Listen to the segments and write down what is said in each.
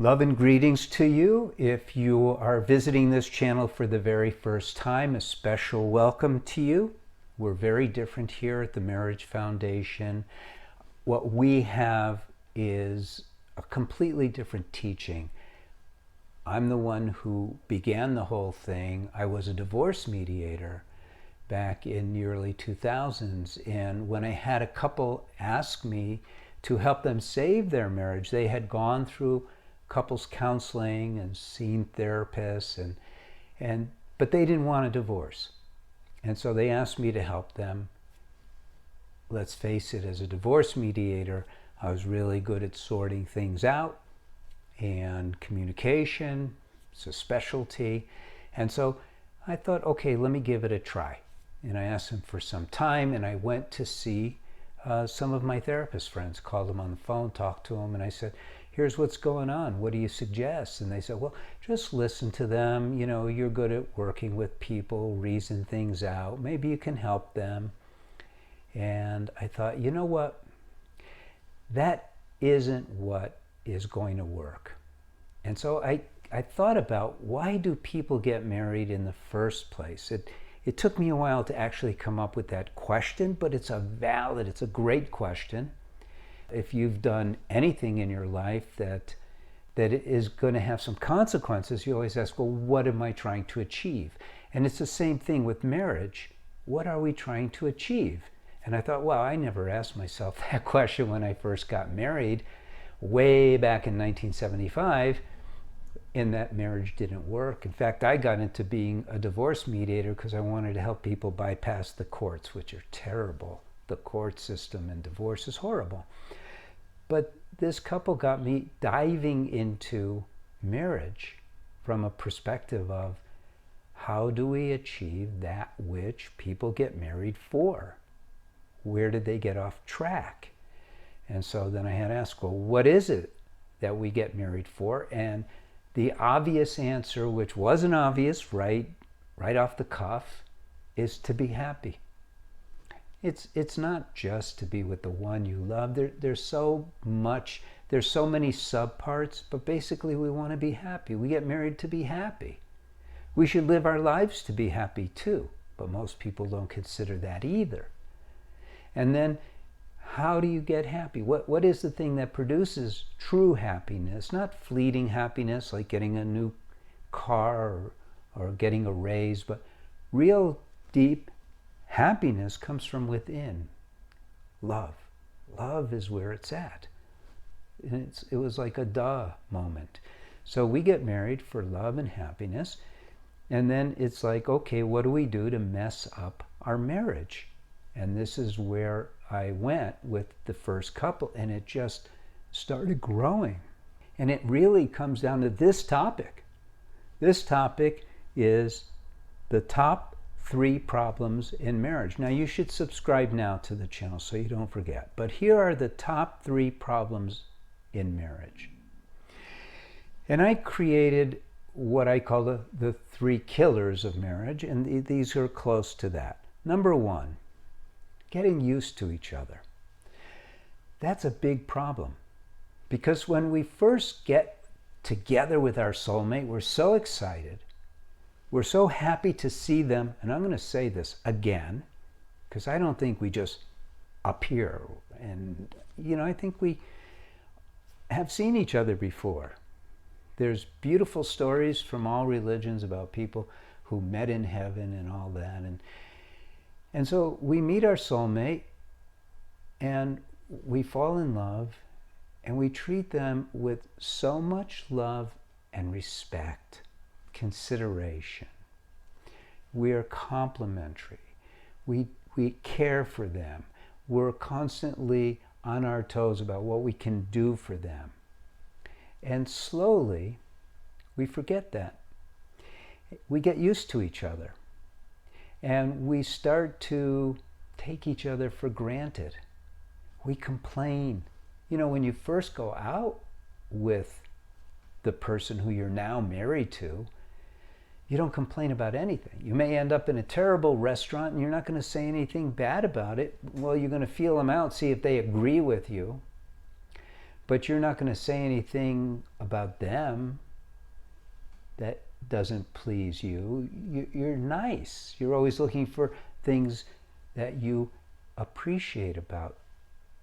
Love and greetings to you. If you are visiting this channel for the very first time, a special welcome to you. We're very different here at the Marriage Foundation. What we have is a completely different teaching. I'm the one who began the whole thing. I was a divorce mediator back in the early 2000s, and when I had a couple ask me to help them save their marriage, they had gone through couples counseling and seen therapists, but they didn't want a divorce. And so they asked me to help them. Let's face it, as a divorce mediator, I was really good at sorting things out, and communication, it's a specialty. And so I thought, okay, let me give it a try. And I asked them for some time, and I went to see some of my therapist friends, called them on the phone, talked to them, and I said, here's what's going on. What do you suggest? And they said, well, just listen to them. You know, you're good at working with people, reason things out. Maybe you can help them. And I thought, you know what? That isn't what is going to work. And so I thought about, why do people get married in the first place? It took me a while to actually come up with that question, but it's a great question. If you've done anything in your life that is going to have some consequences, you always ask, well, what am I trying to achieve? And it's the same thing with marriage. What are we trying to achieve? And I thought, well, I never asked myself that question when I first got married, way back in 1975, and that marriage didn't work. In fact, I got into being a divorce mediator because I wanted to help people bypass the courts, which are terrible. The court system and divorce is horrible. But this couple got me diving into marriage from a perspective of, how do we achieve that which people get married for? Where did they get off track? And so then I had to ask, well, what is it that we get married for? And the obvious answer, which wasn't obvious right off the cuff, is to be happy. It's not just to be with the one you love. There's so many subparts, but basically we want to be happy. We get married to be happy. We should live our lives to be happy too, but most people don't consider that either. And then, how do you get happy? What is the thing that produces true happiness? Not fleeting happiness like getting a new car or getting a raise, but real deep happiness comes from within. Love. Love is where it's at. And it was like a duh moment. So we get married for love and happiness. And then it's like, okay, what do we do to mess up our marriage? And this is where I went with the first couple, and it just started growing. And it really comes down to this topic. This topic is the top 3 problems in marriage. Now, you should subscribe now to the channel so you don't forget. But here are the top 3 problems in marriage. And I created what I call the 3 killers of marriage, and these are close to that. Number 1, getting used to each other. That's a big problem, because when we first get together with our soulmate, we're so excited. We're so happy to see them, and I'm going to say this again, because I don't think we just appear. And, I think we have seen each other before. There's beautiful stories from all religions about people who met in heaven and all that. And so we meet our soulmate, and we fall in love, and we treat them with so much love and respect. Consideration. We are complimentary. We care for them. We're constantly on our toes about what we can do for them. And slowly, we forget that. We get used to each other. And we start to take each other for granted. We complain. When you first go out with the person who you're now married to, you don't complain about anything. You may end up in a terrible restaurant and you're not going to say anything bad about it. Well, you're going to feel them out, see if they agree with you. but you're not going to say anything about them that doesn't please you. You're nice. You're always looking for things that you appreciate about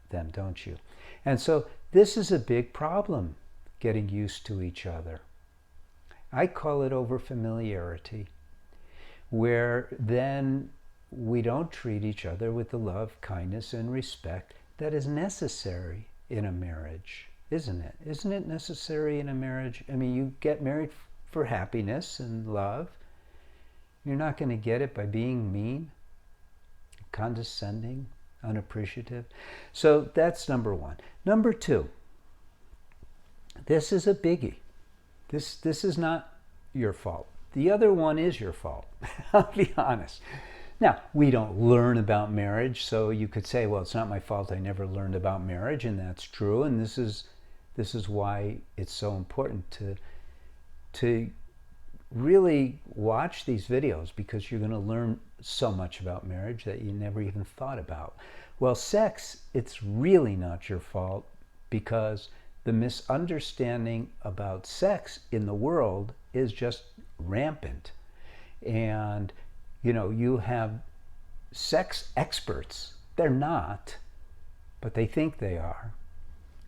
them, don't you? And so this is a big problem, getting used to each other. I call it over-familiarity, where then we don't treat each other with the love, kindness, and respect that is necessary in a marriage, isn't it? Isn't it necessary in a marriage? I mean, you get married for happiness and love. You're not going to get it by being mean, condescending, unappreciative. So that's number one. Number two, this is a biggie. This is not your fault. The other one is your fault. I'll be honest. Now, we don't learn about marriage, so you could say, well, it's not my fault, I never learned about marriage, and that's true, and this is why it's so important to really watch these videos, because you're going to learn so much about marriage that you never even thought about. Well, sex, it's really not your fault, because the misunderstanding about sex in the world is just rampant. And you have sex experts. They're not, but they think they are.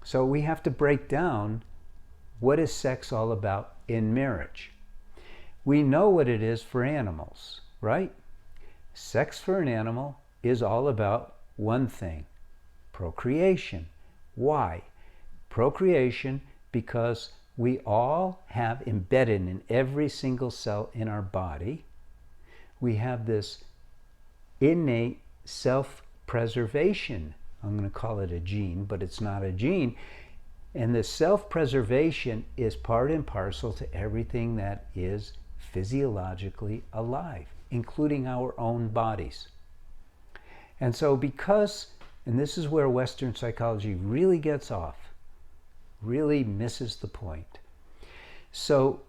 So we have to break down, what is sex all about in marriage? We know what it is for animals, right? Sex for an animal is all about one thing: procreation. Why? Procreation, because we all have embedded in every single cell in our body, we have this innate self-preservation. I'm going to call it a gene, but it's not a gene. And the self-preservation is part and parcel to everything that is physiologically alive, including our own bodies. And so and this is where Western psychology really gets off, really misses the point. So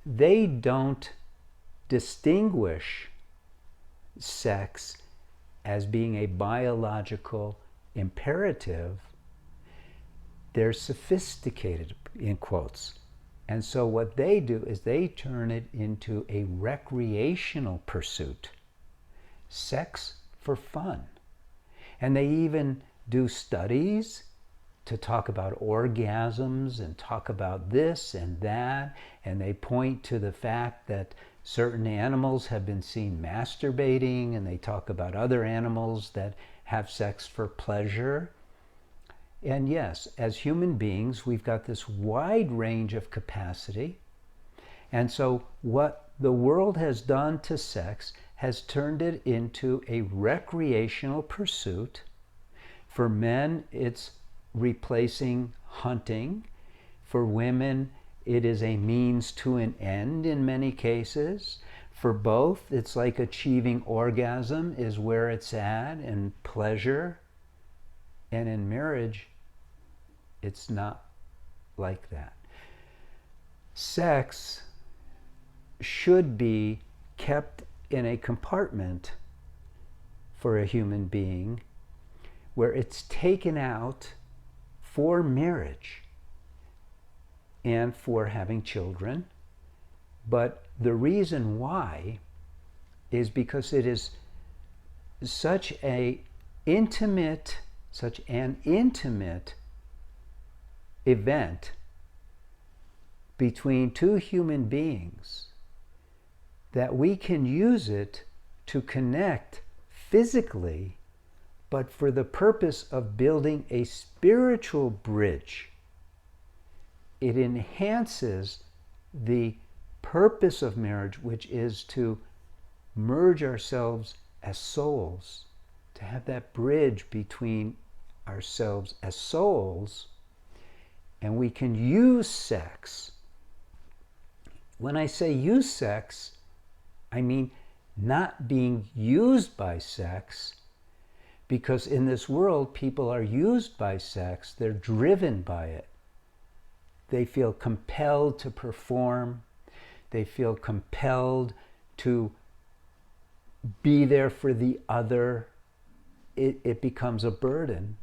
they don't distinguish sex as being a biological imperative. They're sophisticated, in quotes. And so what they do is they turn it into a recreational pursuit. Sex for fun. And they even do studies to talk about orgasms and talk about this and that. And they point to the fact that certain animals have been seen masturbating, and they talk about other animals that have sex for pleasure. And yes, as human beings, we've got this wide range of capacity. And so what the world has done to sex has turned it into a recreational pursuit. For men, it's replacing hunting. For women, it is a means to an end in many cases. For both, it's like achieving orgasm is where it's at, and pleasure. And in marriage, it's not like that. Sex should be kept in a compartment for a human being where it's taken out for marriage and for having children. But the reason why is because it is such an intimate event between two human beings that we can use it to connect physically, but for the purpose of building a spiritual bridge. It enhances the purpose of marriage, which is to merge ourselves as souls, to have that bridge between ourselves as souls. And we can use sex. When I say use sex, I mean not being used by sex, because in this world, people are used by sex. They're driven by it. They feel compelled to perform. They feel compelled to be there for the other. It becomes a burden,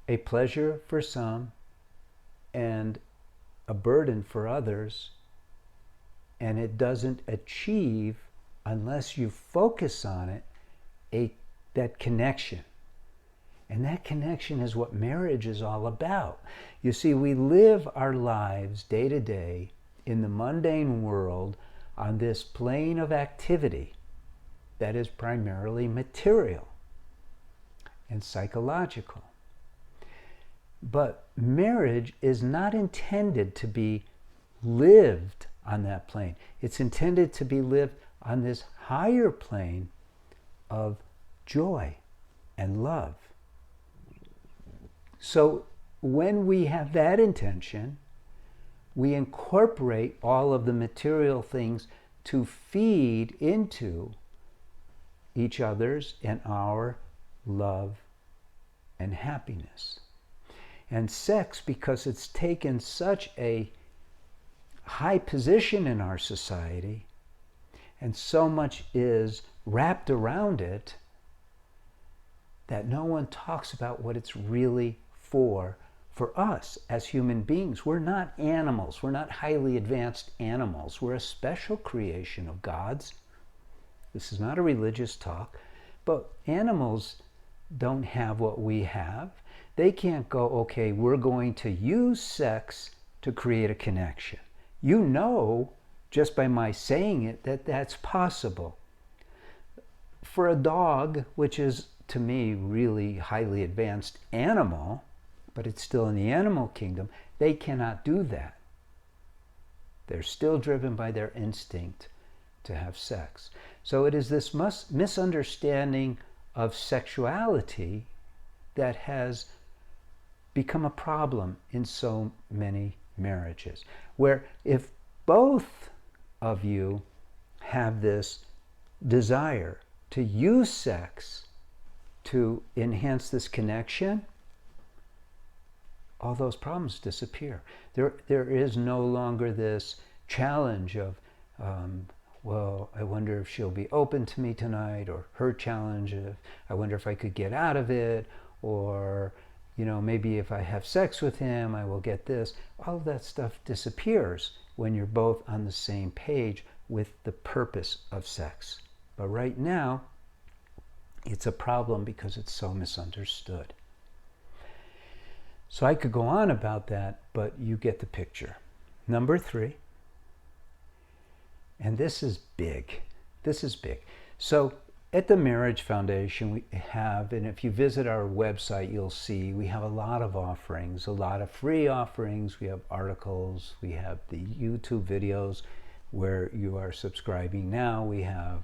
a pleasure for some, and a burden for others, and it doesn't achieve, unless you focus on it, that connection. And that connection is what marriage is all about. You see, we live our lives day to day in the mundane world on this plane of activity that is primarily material and psychological. But marriage is not intended to be lived on that plane. It's intended to be lived on this higher plane of joy and love. So when we have that intention, we incorporate all of the material things to feed into each other's and our love and happiness. And sex, because it's taken such a high position in our society, and so much is wrapped around it, that no one talks about what it's really for us as human beings. We're not animals. We're not highly advanced animals. We're a special creation of God's. This is not a religious talk, but animals don't have what we have. They can't go, okay, we're going to use sex to create a connection. You know, just by my saying it, that that's possible. For a dog, which is to me really highly advanced animal, but it's still in the animal kingdom, they cannot do that. They're still driven by their instinct to have sex. So it is this misunderstanding of sexuality that has become a problem in so many marriages, where if both of you have this desire to use sex to enhance this connection, all those problems disappear. There is no longer this challenge of, well, I wonder if she'll be open to me tonight, or her challenge of, I wonder if I could get out of it, or, you know, maybe if I have sex with him, I will get this. All of that stuff disappears when you're both on the same page with the purpose of sex. But right now, it's a problem because it's so misunderstood. So I could go on about that, but you get the picture. Number 3, and this is big. This is big. So at the Marriage Foundation, we have, and if you visit our website, you'll see we have a lot of offerings, a lot of free offerings. We have articles, we have the YouTube videos where you are subscribing now. We have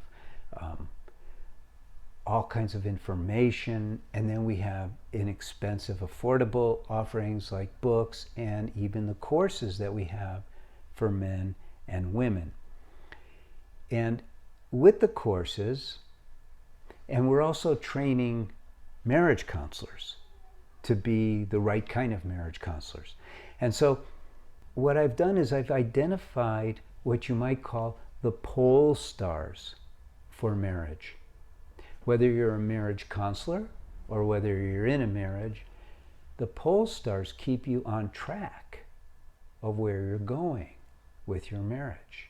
all kinds of information, and then we have inexpensive, affordable offerings like books, and even the courses that we have for men and women. And with the courses, and we're also training marriage counselors to be the right kind of marriage counselors. And so what I've done is I've identified what you might call the pole stars for marriage. Whether you're a marriage counselor or whether you're in a marriage, the pole stars keep you on track of where you're going with your marriage.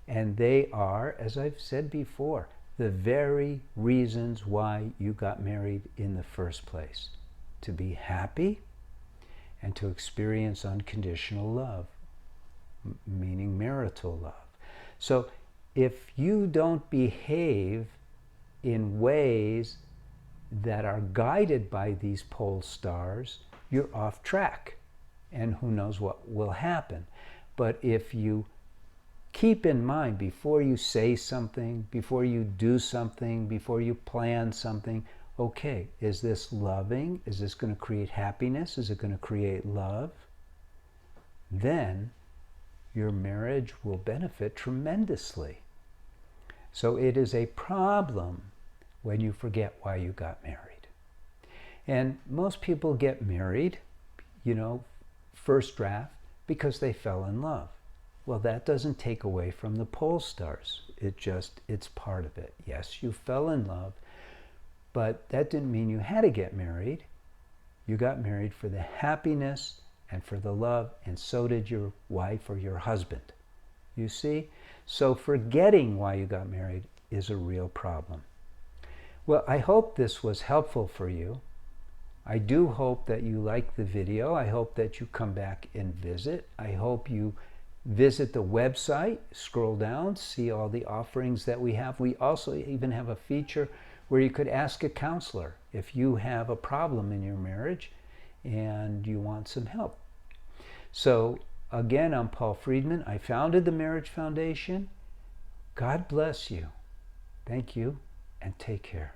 And they are, as I've said before, the very reasons why you got married in the first place. To be happy and to experience unconditional love, meaning marital love. So if you don't behave in ways that are guided by these pole stars, you're off track, and who knows what will happen. But if you keep in mind, before you say something, before you do something, before you plan something, okay, is this loving? Is this going to create happiness? Is it going to create love? Then your marriage will benefit tremendously. So it is a problem when you forget why you got married. And most people get married, first draft, because they fell in love. Well, that doesn't take away from the pole stars. It's part of it. Yes, you fell in love, but that didn't mean you had to get married. You got married for the happiness and for the love, and so did your wife or your husband. You see? So forgetting why you got married is a real problem. Well, I hope this was helpful for you. I do hope that you like the video. I hope that you come back and visit. I hope you visit the website, scroll down, see all the offerings that we have. We also even have a feature where you could ask a counselor if you have a problem in your marriage and you want some help. So again, I'm Paul Friedman. I founded the Marriage Foundation. God bless you. Thank you, and take care.